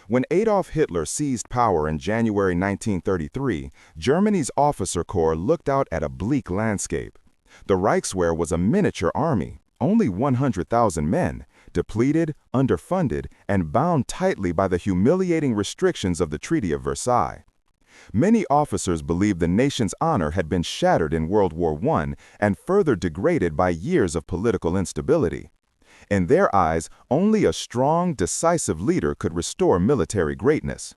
When Adolf Hitler seized power in January 1933, Germany's officer corps looked out at a bleak landscape. The Reichswehr was a miniature army, only 100,000 men, depleted, underfunded, and bound tightly by the humiliating restrictions of the Treaty of Versailles. Many officers believed the nation's honor had been shattered in World War I and further degraded by years of political instability. In their eyes, only a strong, decisive leader could restore military greatness.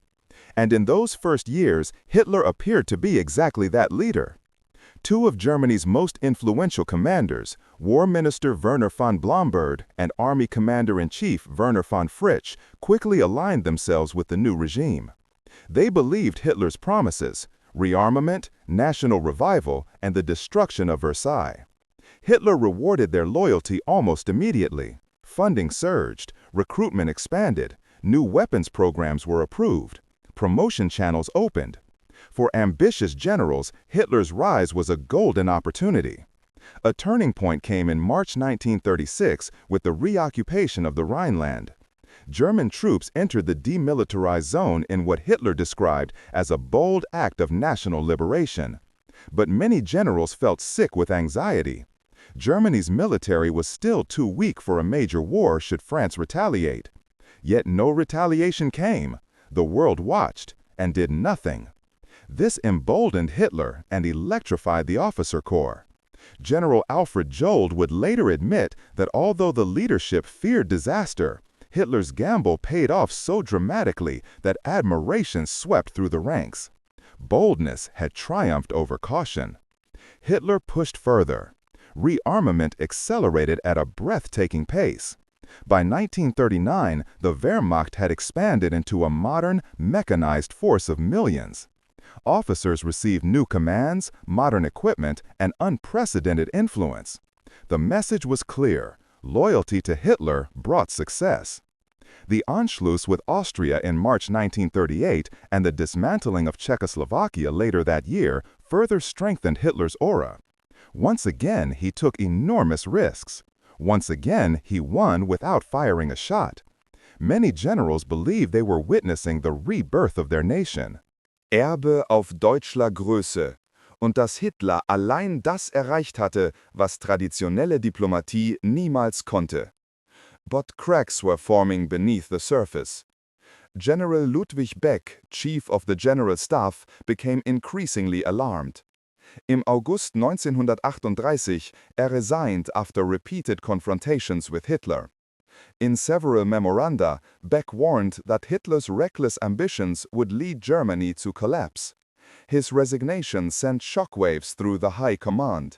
And in those first years, Hitler appeared to be exactly that leader. Two of Germany's most influential commanders, War Minister Werner von Blomberg and Army Commander-in-Chief Werner von Fritsch, quickly aligned themselves with the new regime. They believed Hitler's promises: rearmament, national revival, and the destruction of Versailles. Hitler rewarded their loyalty almost immediately. Funding surged, recruitment expanded, new weapons programs were approved, promotion channels opened. For ambitious generals, Hitler's rise was a golden opportunity. A turning point came in March 1936 with the reoccupation of the Rhineland. German troops entered the demilitarized zone in what Hitler described as a bold act of national liberation. But many generals felt sick with anxiety. Germany's military was still too weak for a major war should France retaliate. Yet no retaliation came. The world watched and did nothing. This emboldened Hitler and electrified the officer corps. General Alfred Jold would later admit that although the leadership feared disaster, Hitler's gamble paid off so dramatically that admiration swept through the ranks. Boldness had triumphed over caution. Hitler pushed further. Rearmament accelerated at a breathtaking pace. By 1939, the Wehrmacht had expanded into a modern, mechanized force of millions. Officers received new commands, modern equipment, and unprecedented influence. The message was clear: loyalty to Hitler brought success. The Anschluss with Austria in March 1938 and the dismantling of Czechoslovakia later that year further strengthened Hitler's aura. Once again, he took enormous risks. Once again, he won without firing a shot. Many generals believed they were witnessing the rebirth of their nation. Erbe auf deutscher Größe und dass Hitler allein das erreicht hatte, was traditionelle Diplomatie niemals konnte. But cracks were forming beneath the surface. General Ludwig Beck, Chief of the General Staff, became increasingly alarmed. Im August 1938, resigned after repeated confrontations with Hitler. In several memoranda, Beck warned that Hitler's reckless ambitions would lead Germany to collapse. His resignation sent shockwaves through the high command.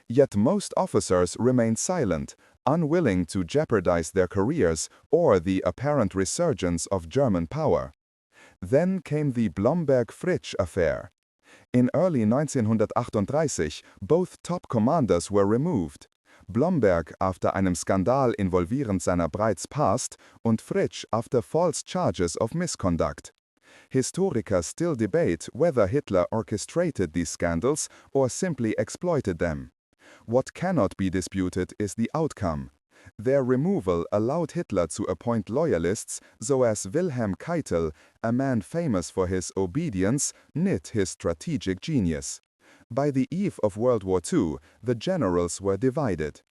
Yet most officers remained silent, unwilling to jeopardize their careers or the apparent resurgence of German power. Then came the Blomberg-Fritsch affair. In early 1938, both top commanders were removed. Blomberg after einem Skandal involvierend seiner Brides Past und Fritsch after false charges of misconduct. Historikers still debate whether Hitler orchestrated these scandals or simply exploited them. What cannot be disputed is the outcome. Their removal allowed Hitler to appoint loyalists so as Wilhelm Keitel, a man famous for his obedience, knit his strategic genius. By the eve of World War II, the generals were divided.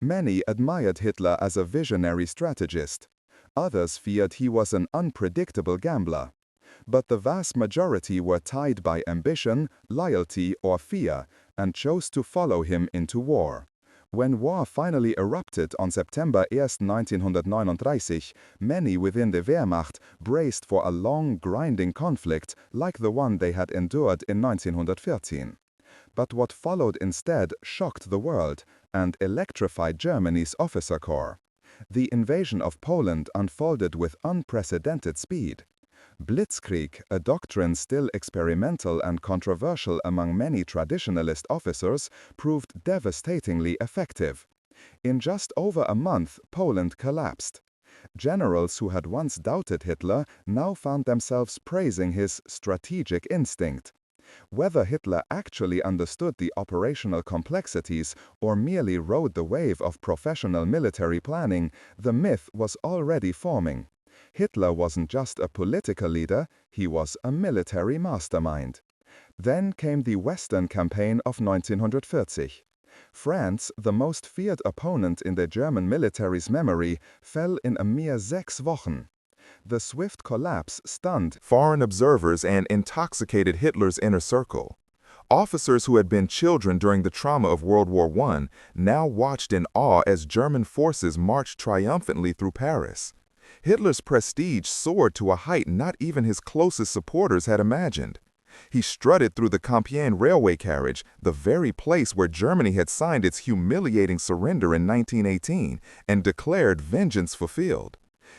Many admired Hitler as a visionary strategist. Others feared he was an unpredictable gambler. But the vast majority were tied by ambition, loyalty, or fear, and chose to follow him into war. When war finally erupted on September 1, 1939, many within the Wehrmacht braced for a long, grinding conflict like the one they had endured in 1914. But what followed instead shocked the world and electrified Germany's officer corps. The invasion of Poland unfolded with unprecedented speed. Blitzkrieg, a doctrine still experimental and controversial among many traditionalist officers, proved devastatingly effective. In just over a month, Poland collapsed. Generals who had once doubted Hitler now found themselves praising his strategic instinct. Whether Hitler actually understood the operational complexities or merely rode the wave of professional military planning, the myth was already forming. Hitler wasn't just a political leader, he was a military mastermind. Then came the Western Campaign of 1940. France, the most feared opponent in the German military's memory, fell in a mere 6 Wochen. The swift collapse stunned Foreign observers and intoxicated Hitler's inner circle. Officers who had been children during the trauma of World War I now watched in awe as German forces marched triumphantly through Paris. Hitler's prestige soared to a height not even his closest supporters had imagined. He strutted through the Compiègne railway carriage, the very place where Germany had signed its humiliating surrender in 1918, and declared vengeance fulfilled.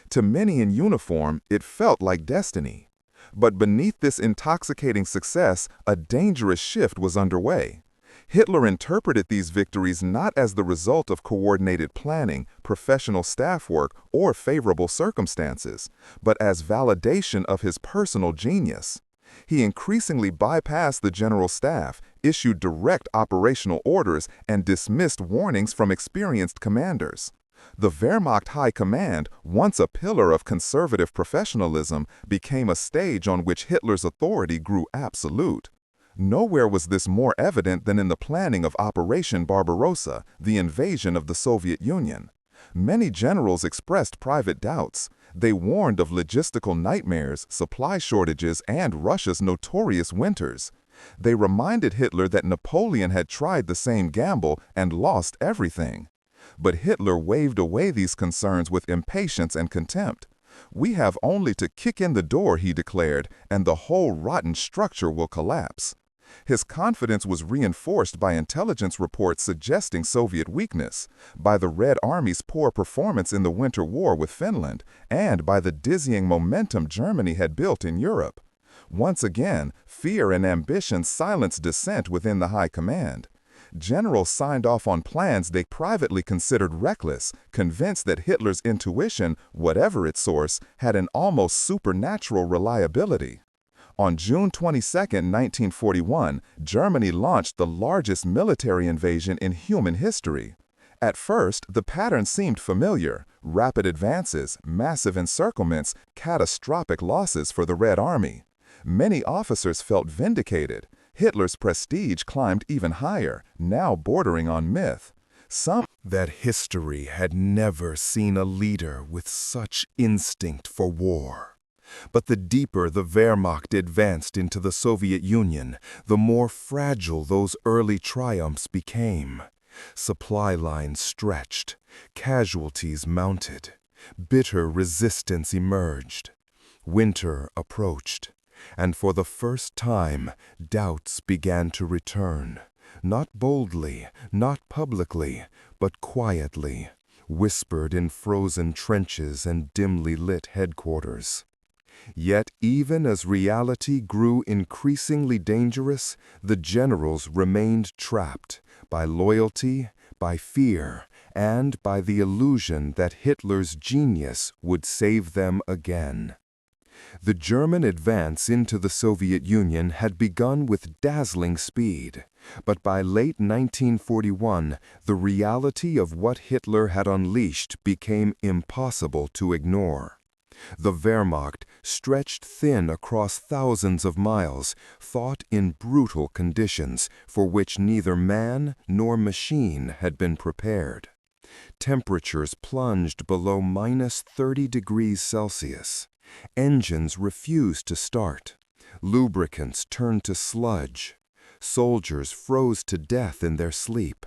To many in uniform, it felt like destiny. But beneath this intoxicating success, a dangerous shift was underway. Hitler interpreted these victories not as the result of coordinated planning, professional staff work, or favorable circumstances, but as validation of his personal genius. He increasingly bypassed the general staff, issued direct operational orders, and dismissed warnings from experienced commanders. The Wehrmacht High Command, once a pillar of conservative professionalism, became a stage on which Hitler's authority grew absolute. Nowhere was this more evident than in the planning of Operation Barbarossa, the invasion of the Soviet Union. Many generals expressed private doubts. They warned of logistical nightmares, supply shortages, and Russia's notorious winters. They reminded Hitler that Napoleon had tried the same gamble and lost everything. But Hitler waved away these concerns with impatience and contempt. "We have only to kick in the door," he declared, "and the whole rotten structure will collapse." His confidence was reinforced by intelligence reports suggesting Soviet weakness, by the Red Army's poor performance in the Winter War with Finland, and by the dizzying momentum Germany had built in Europe. Once again, fear and ambition silenced dissent within the high command. Generals signed off on plans they privately considered reckless, convinced that Hitler's intuition, whatever its source, had an almost supernatural reliability. On June 22, 1941, Germany launched the largest military invasion in human history. At first, the pattern seemed familiar: rapid advances, massive encirclements, catastrophic losses for the Red Army. Many officers felt vindicated. Hitler's prestige climbed even higher, now bordering on myth. That history had never seen a leader with such instinct for war. But the deeper the Wehrmacht advanced into the Soviet Union, the more fragile those early triumphs became. Supply lines stretched, casualties mounted, bitter resistance emerged. Winter approached, and for the first time, doubts began to return. Not boldly, not publicly, but quietly, whispered in frozen trenches and dimly lit headquarters. Yet even as reality grew increasingly dangerous, the generals remained trapped by loyalty, by fear, and by the illusion that Hitler's genius would save them again. The German advance into the Soviet Union had begun with dazzling speed, but by late 1941, the reality of what Hitler had unleashed became impossible to ignore. The Wehrmacht, stretched thin across thousands of miles, fought in brutal conditions for which neither man nor machine had been prepared. Temperatures plunged below -30 degrees Celsius. Engines refused to start. Lubricants turned to sludge. Soldiers froze to death in their sleep.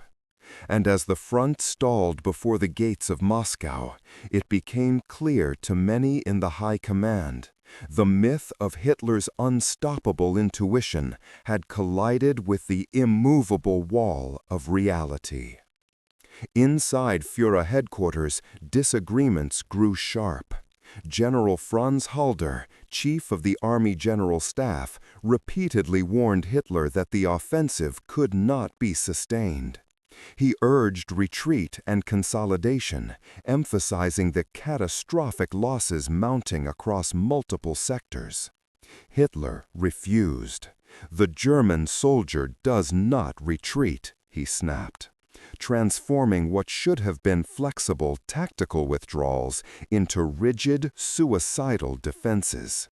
And as the front stalled before the gates of Moscow, it became clear to many in the high command: the myth of Hitler's unstoppable intuition had collided with the immovable wall of reality. Inside Führer headquarters, disagreements grew sharp. General Franz Halder, chief of the Army General Staff, repeatedly warned Hitler that the offensive could not be sustained. He urged retreat and consolidation, emphasizing the catastrophic losses mounting across multiple sectors. Hitler refused. "The German soldier does not retreat," he snapped. transforming what should have been flexible tactical withdrawals into rigid, suicidal defenses.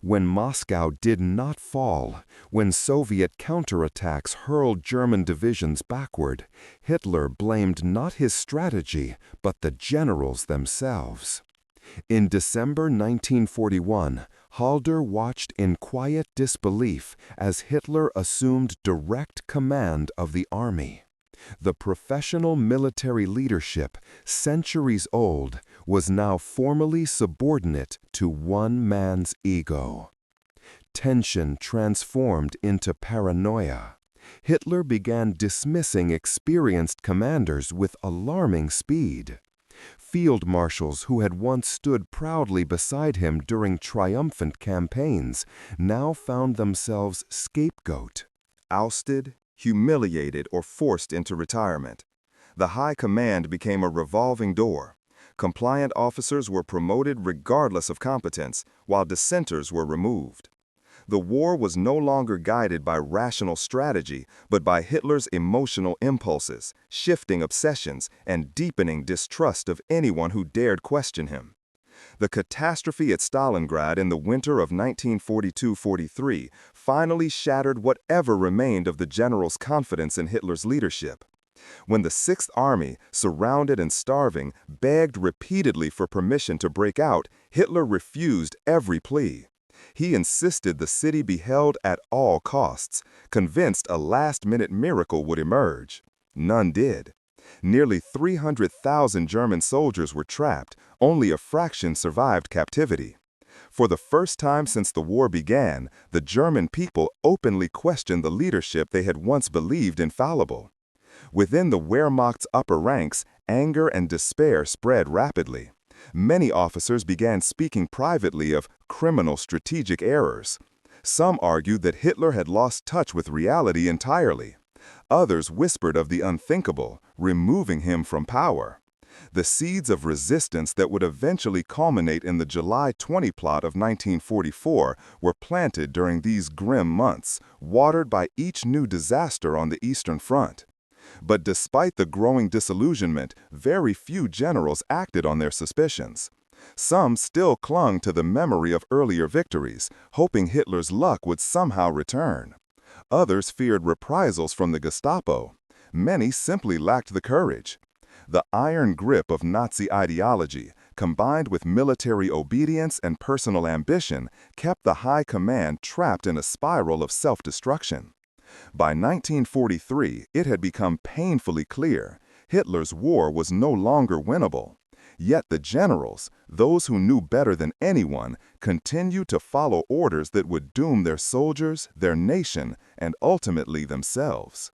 When Moscow did not fall, when Soviet counterattacks hurled German divisions backward, Hitler blamed not his strategy, but the generals themselves. In December 1941, Halder watched in quiet disbelief as Hitler assumed direct command of the army. The professional military leadership, centuries old, was now formally subordinate to one man's ego. Tension transformed into paranoia. Hitler began dismissing experienced commanders with alarming speed. Field marshals who had once stood proudly beside him during triumphant campaigns now found themselves scapegoat. Ousted, humiliated, or forced into retirement. The high command became a revolving door. Compliant officers were promoted regardless of competence, while dissenters were removed. The war was no longer guided by rational strategy, but by Hitler's emotional impulses, shifting obsessions, and deepening distrust of anyone who dared question him. The catastrophe at Stalingrad in the winter of 1942-43 finally shattered whatever remained of the general's confidence in Hitler's leadership. When the Sixth Army, surrounded and starving, begged repeatedly for permission to break out, Hitler refused every plea. He insisted the city be held at all costs, convinced a last-minute miracle would emerge. None did. Nearly 300,000 German soldiers were trapped, only a fraction survived captivity. For the first time since the war began, the German people openly questioned the leadership they had once believed infallible. Within the Wehrmacht's upper ranks, anger and despair spread rapidly. Many officers began speaking privately of criminal strategic errors. Some argued that Hitler had lost touch with reality entirely. Others whispered of the unthinkable, removing him from power. The seeds of resistance that would eventually culminate in the July 20 plot of 1944 were planted during these grim months, watered by each new disaster on the Eastern Front. But despite the growing disillusionment, very few generals acted on their suspicions. Some still clung to the memory of earlier victories, hoping Hitler's luck would somehow return. Others feared reprisals from the Gestapo. Many simply lacked the courage. The iron grip of Nazi ideology, combined with military obedience and personal ambition, kept the high command trapped in a spiral of self-destruction. By 1943, it had become painfully clear Hitler's war was no longer winnable. Yet the generals, those who knew better than anyone, continued to follow orders that would doom their soldiers, their nation, and ultimately themselves.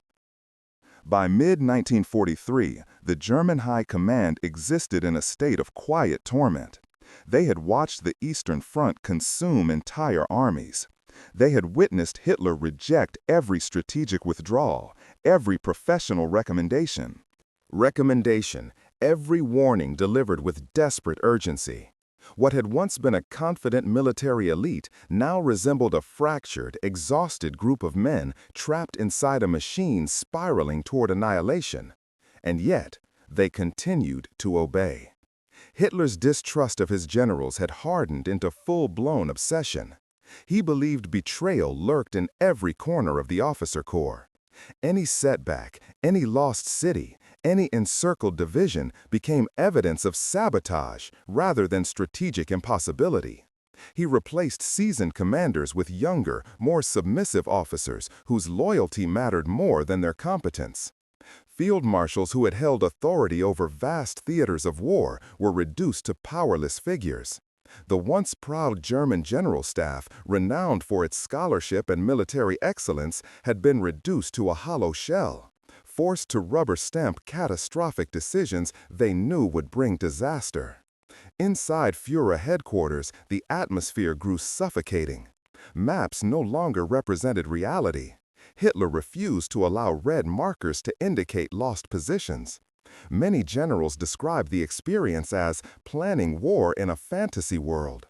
By mid-1943, the German High Command existed in a state of quiet torment. They had watched the Eastern Front consume entire armies. They had witnessed Hitler reject every strategic withdrawal, every professional recommendation. Every warning delivered with desperate urgency. What had once been a confident military elite now resembled a fractured, exhausted group of men trapped inside a machine spiraling toward annihilation. And yet, they continued to obey. Hitler's distrust of his generals had hardened into full-blown obsession. He believed betrayal lurked in every corner of the officer corps. Any setback, any lost city, any encircled division became evidence of sabotage rather than strategic impossibility. He replaced seasoned commanders with younger, more submissive officers whose loyalty mattered more than their competence. Field marshals who had held authority over vast theaters of war were reduced to powerless figures. The once proud German general staff, renowned for its scholarship and military excellence, had been reduced to a hollow shell, forced to rubber-stamp catastrophic decisions they knew would bring disaster. Inside Führer headquarters, the atmosphere grew suffocating. Maps no longer represented reality. Hitler refused to allow red markers to indicate lost positions. Many generals described the experience as planning war in a fantasy world.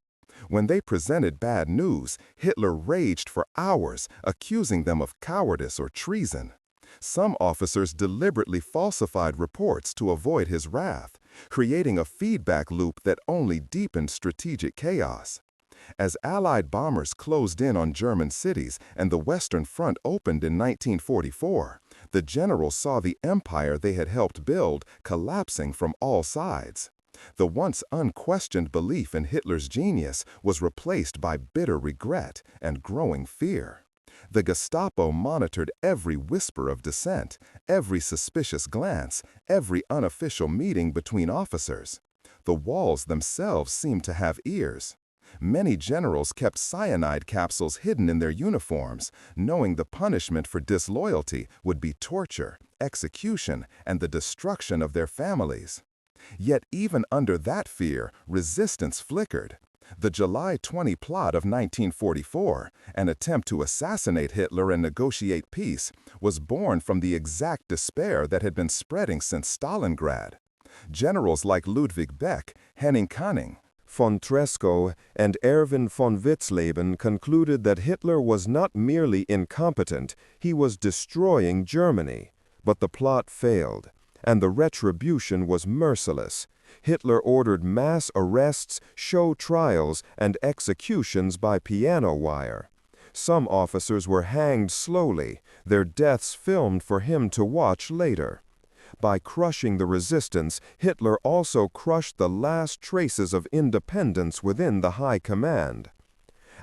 When they presented bad news, Hitler raged for hours, accusing them of cowardice or treason. Some officers deliberately falsified reports to avoid his wrath, creating a feedback loop that only deepened strategic chaos. As Allied bombers closed in on German cities and the Western Front opened in 1944, the generals saw the empire they had helped build collapsing from all sides. The once unquestioned belief in Hitler's genius was replaced by bitter regret and growing fear. The Gestapo monitored every whisper of dissent, every suspicious glance, every unofficial meeting between officers. The walls themselves seemed to have ears. Many generals kept cyanide capsules hidden in their uniforms, knowing the punishment for disloyalty would be torture, execution, and the destruction of their families. Yet even under that fear, resistance flickered. The July 20 plot of 1944, an attempt to assassinate Hitler and negotiate peace, was born from the exact despair that had been spreading since Stalingrad. Generals like Ludwig Beck, Henning Canning, Von Treschow, and Erwin von Witzleben concluded that Hitler was not merely incompetent, he was destroying Germany. But the plot failed, and the retribution was merciless. Hitler ordered mass arrests, show trials, and executions by piano wire. Some officers were hanged slowly, their deaths filmed for him to watch later. By crushing the resistance, Hitler also crushed the last traces of independence within the High Command.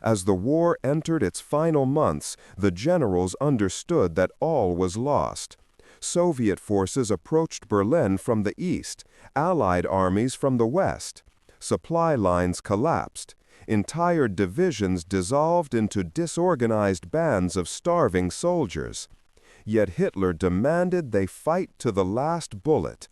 As the war entered its final months, the generals understood that all was lost. Soviet forces approached Berlin from the east, Allied armies from the west. Supply lines collapsed. Entire divisions dissolved into disorganized bands of starving soldiers. Yet Hitler demanded they fight to the last bullet.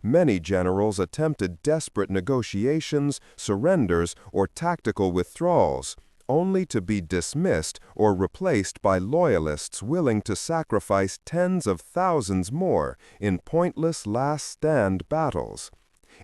Many generals attempted desperate negotiations, surrenders, or tactical withdrawals, only to be dismissed or replaced by loyalists willing to sacrifice tens of thousands more in pointless last-stand battles.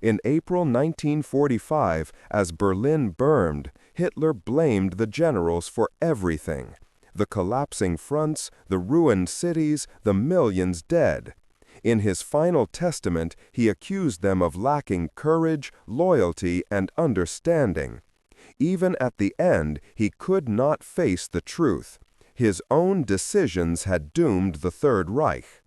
In April 1945, as Berlin burned, Hitler blamed the generals for everything: the collapsing fronts, the ruined cities, the millions dead. In his final testament, he accused them of lacking courage, loyalty, and understanding. Even at the end, he could not face the truth. His own decisions had doomed the Third Reich.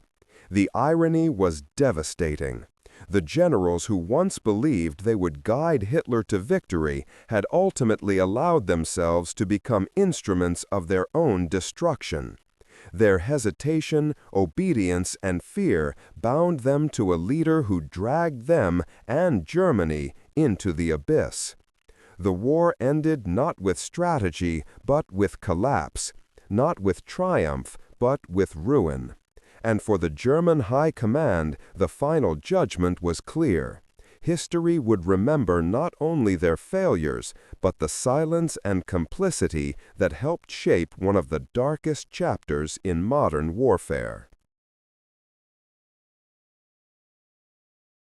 The irony was devastating. The generals who once believed they would guide Hitler to victory had ultimately allowed themselves to become instruments of their own destruction. Their hesitation, obedience, and fear bound them to a leader who dragged them and Germany into the abyss. The war ended not with strategy, but with collapse, not with triumph, but with ruin. And for the German High Command, the final judgment was clear. History would remember not only their failures, but the silence and complicity that helped shape one of the darkest chapters in modern warfare.